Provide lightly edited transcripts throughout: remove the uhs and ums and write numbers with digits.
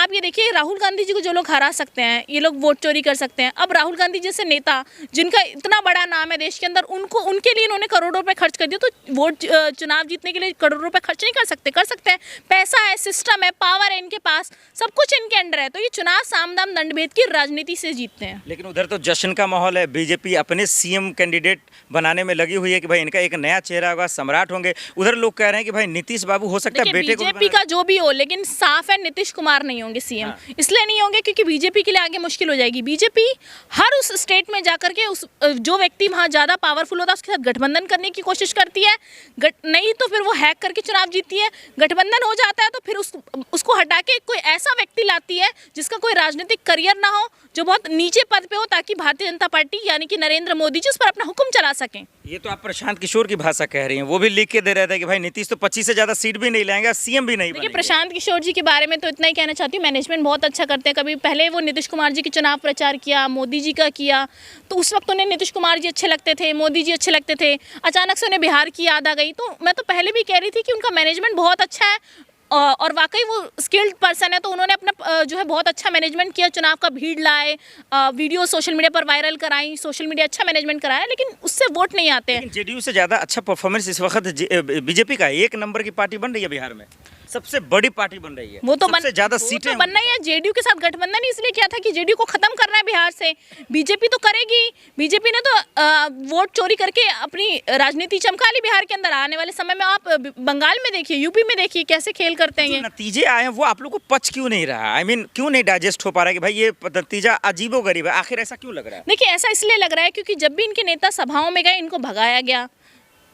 आप ये देखिए, राहुल गांधी जी को जो लोग हरा सकते हैं, ये लोग वोट चोरी कर सकते हैं। अब राहुल गांधी जैसे नेता जिनका इतना बड़ा नाम है देश के अंदर, उनको उनके लिए इन्होंने करोड़ों रुपए खर्च कर दिया, तो वोट चुनाव जीतने के लिए करोड़ों रुपए खर्च नहीं कर सकते? कर सकते हैं। पैसा है, सिस्टम है, पावर है इनके पास, सब कुछ इनके अंडर है। तो ये चुनाव साम दाम दंड भेद की राजनीति से जीतते हैं। लेकिन उधर तो जश्न का माहौल है, बीजेपी अपने सीएम कैंडिडेट बनाने में लगी हुई है कि भाई इनका एक नया चेहरा होगा, सम्राट होंगे। उधर लोग कह रहे हैं कि भाई नीतीश बाबू हो सकता है बेटे को बीजेपी का जो भी हो, लेकिन साफ है नीतीश कुमार नहीं होंगे सीएम। इसलिए नहीं होंगे क्योंकि बीजेपी के लिए आगे मुश्किल हो जाएगी। बीजेपी हर उस स्टेट में जाकर के उस जो व्यक्ति वहां ज्यादा पावरफुल होता है उसके साथ गठबंधन करने की कोशिश करती है, नहीं तो फिर वो हैक करके चुनाव जीतती है। गठबंधन हो जाता है तो फिर उसको हटा के कोई ऐसा व्यक्ति लाती है जिसका कोई राजनीतिक करियर ना हो, जो बहुत नीचे पद पे हो, ताकि भारतीय जनता पार्टी यानी कि नरेंद्र मोदी जी उस पर अपना हुक्म चला सकें। ये तो आप प्रशांत किशोर की भाषा कह रही हैं, वो भी लिख के दे रहे थे कि भाई नीतीश तो 25 से ज्यादा सीट भी नहीं लाएंगे, सीएम भी नहीं बनेंगे। प्रशांत किशोर जी के बारे में तो इतना ही कहना चाहती हूँ, मैनेजमेंट बहुत अच्छा करते हैं। कभी पहले वो नीतीश कुमार जी के चुनाव प्रचार किया, मोदी जी का किया, तो उस वक्त उन्हें नीतीश कुमार जी अच्छे लगते थे, मोदी जी अच्छे लगते थे। अचानक से उन्हें बिहार की याद आ गई। तो मैं तो पहले भी कह रही थी कि उनका मैनेजमेंट बहुत अच्छा है और वाकई वो स्किल्ड पर्सन है। तो उन्होंने अपना जो है बहुत अच्छा मैनेजमेंट किया, चुनाव का भीड़ लाए, वीडियो सोशल मीडिया पर वायरल कराई, सोशल मीडिया अच्छा मैनेजमेंट कराया, लेकिन उससे वोट नहीं आते हैं। जेडीयू से ज़्यादा अच्छा परफॉर्मेंस इस वक्त बीजेपी का एक नंबर की पार्टी बन रही है बिहार में, सबसे बड़ी पार्टी बन रही है। वो तो सबसे ज्यादा सीटें तो बनना ही है। जेडीयू के साथ गठबंधन ही इसलिए किया था कि जेडीयू को खत्म करना है बिहार से। बीजेपी तो करेगी, बीजेपी ने तो वोट चोरी करके अपनी राजनीति चमका ली बिहार के अंदर। आने वाले समय में आप बंगाल में देखिए, यूपी में देखिए कैसे खेल करते हैं। नतीजे आए हैं वो आप लोग को पच क्यों नहीं रहा? क्यों नहीं डाइजेस्ट हो पा रहा है कि भाई ये नतीजा अजीबोगरीब है? आखिर ऐसा क्यों लग रहा है? देखिए, ऐसा इसलिए लग रहा है क्योंकि जब भी इनके नेता सभाओं में गए, इनको भगाया गया।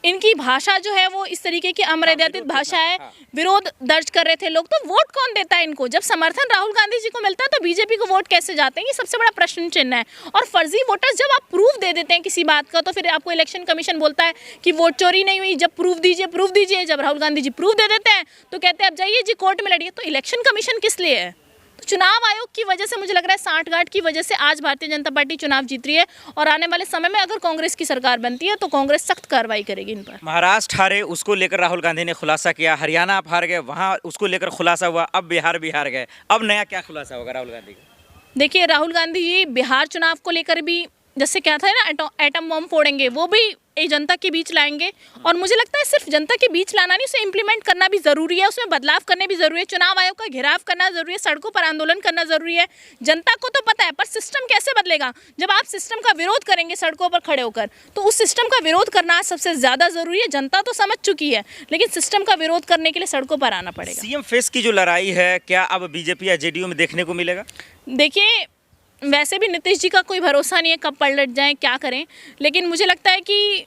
इनकी भाषा जो है वो इस तरीके की अमर्यादित भाषा है, विरोध दर्ज कर रहे थे लोग। तो वोट कौन देता है इनको? जब समर्थन राहुल गांधी जी को मिलता है तो बीजेपी को वोट कैसे जाते हैं? ये सबसे बड़ा प्रश्न चिन्ह है। और फर्जी वोटर्स, जब आप प्रूफ दे देते हैं किसी बात का, तो फिर आपको इलेक्शन कमीशन बोलता है कि वोट चोरी नहीं हुई। जब प्रूफ दीजिए, प्रूफ दीजिए। जब राहुल गांधी जी प्रूफ दे देते हैं तो कहते हैं अब जाइए जी कोर्ट में लड़िए। तो इलेक्शन कमीशन किस लिए है? तो चुनाव आयोग की वजह से, मुझे लग रहा है सांठगांठ की वजह से आज भारतीय जनता पार्टी चुनाव जीत रही है। और आने वाले समय में अगर कांग्रेस की सरकार बनती है तो कांग्रेस सख्त कार्रवाई करेगी इन पर। महाराष्ट्र हारे, उसको लेकर राहुल गांधी ने खुलासा किया। हरियाणा आप हार गए, वहां उसको लेकर खुलासा हुआ। अब बिहार गए, अब नया क्या खुलासा होगा राहुल गांधी का? देखिए, राहुल गांधी जी बिहार चुनाव को लेकर भी जैसे क्या था ना, एटम बम फोड़ेंगे, वो भी जनता के बीच लाएंगे। और मुझे लगता है सिर्फ जनता के बीच लाना नहीं, उसे इम्प्लीमेंट करना भी जरूरी है, उसमें बदलाव करने भी जरूरी है। चुनाव आयोग का घेराव करना जरूरी है, सड़कों पर आंदोलन करना जरूरी है। जनता को तो पता है, पर सिस्टम कैसे बदलेगा? जब आप सिस्टम का विरोध करेंगे सड़कों पर खड़े होकर, तो उस सिस्टम का विरोध करना सबसे ज्यादा जरूरी है। जनता तो समझ चुकी है, लेकिन सिस्टम का विरोध करने के लिए सड़कों पर आना पड़ेगा। सीएम फेस की जो लड़ाई है, क्या अब बीजेपी या जेडीयू में देखने को मिलेगा? देखिए, वैसे भी नीतीश जी का कोई भरोसा नहीं है कब पलट जाएं, क्या करें। लेकिन मुझे लगता है कि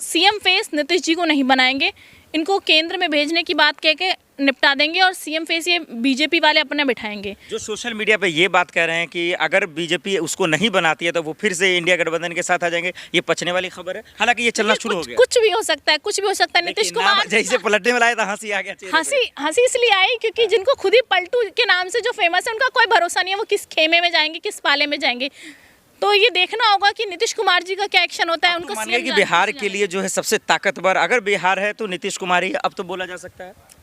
सीएम फेस नीतीश जी को नहीं बनाएंगे, इनको केंद्र में भेजने की बात कह के निपटा देंगे और सीएम फेस ये बीजेपी वाले अपने बिठाएंगे। जो सोशल मीडिया पे ये बात कह रहे हैं कि अगर बीजेपी उसको नहीं बनाती है तो वो फिर से इंडिया गठबंधन के साथ आ जाएंगे, ये पचने वाली खबर है? हालांकि ये चलना शुरू हो गया। कुछ भी हो सकता है, कुछ भी हो सकता है। नीतीश कुमार जैसे पलटने वाला है तो हंसी आ गया। हंसी इसलिए आई क्योंकि जिनको खुद ही पलटू के नाम से जो फेमस है, उनका कोई भरोसा नहीं है वो किस खेमे में जाएंगे, किस पाले में जाएंगे। तो ये देखना होगा कि नीतीश कुमार जी का क्या एक्शन होता है। उनको मानिए कि बिहार के लिए जो है सबसे ताकतवर अगर बिहार है तो नीतीश कुमार ही अब तो बोला जा सकता है।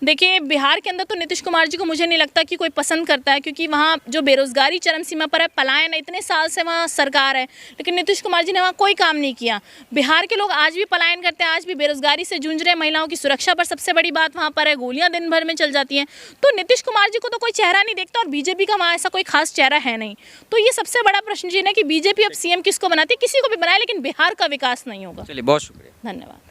देखिए, बिहार के अंदर तो नीतीश कुमार जी को मुझे नहीं लगता कि कोई पसंद करता है, क्योंकि वहाँ जो बेरोजगारी चरम सीमा पर है, पलायन, इतने साल से वहाँ सरकार है, लेकिन नीतीश कुमार जी ने वहाँ कोई काम नहीं किया। बिहार के लोग आज भी पलायन करते हैं, आज भी बेरोजगारी से जूझ रहे हैं। महिलाओं की सुरक्षा पर सबसे बड़ी बात वहाँ पर है, गोलियां दिन भर में चल जाती हैं। तो नीतीश कुमार जी को तो कोई चेहरा नहीं देखता और बीजेपी का वहाँ ऐसा कोई खास चेहरा है नहीं। तो ये सबसे बड़ा प्रश्न है कि बीजेपी अब सीएम किसको बनाती है? किसी को भी बनाए, लेकिन बिहार का विकास नहीं होगा। चलिए, बहुत शुक्रिया, धन्यवाद।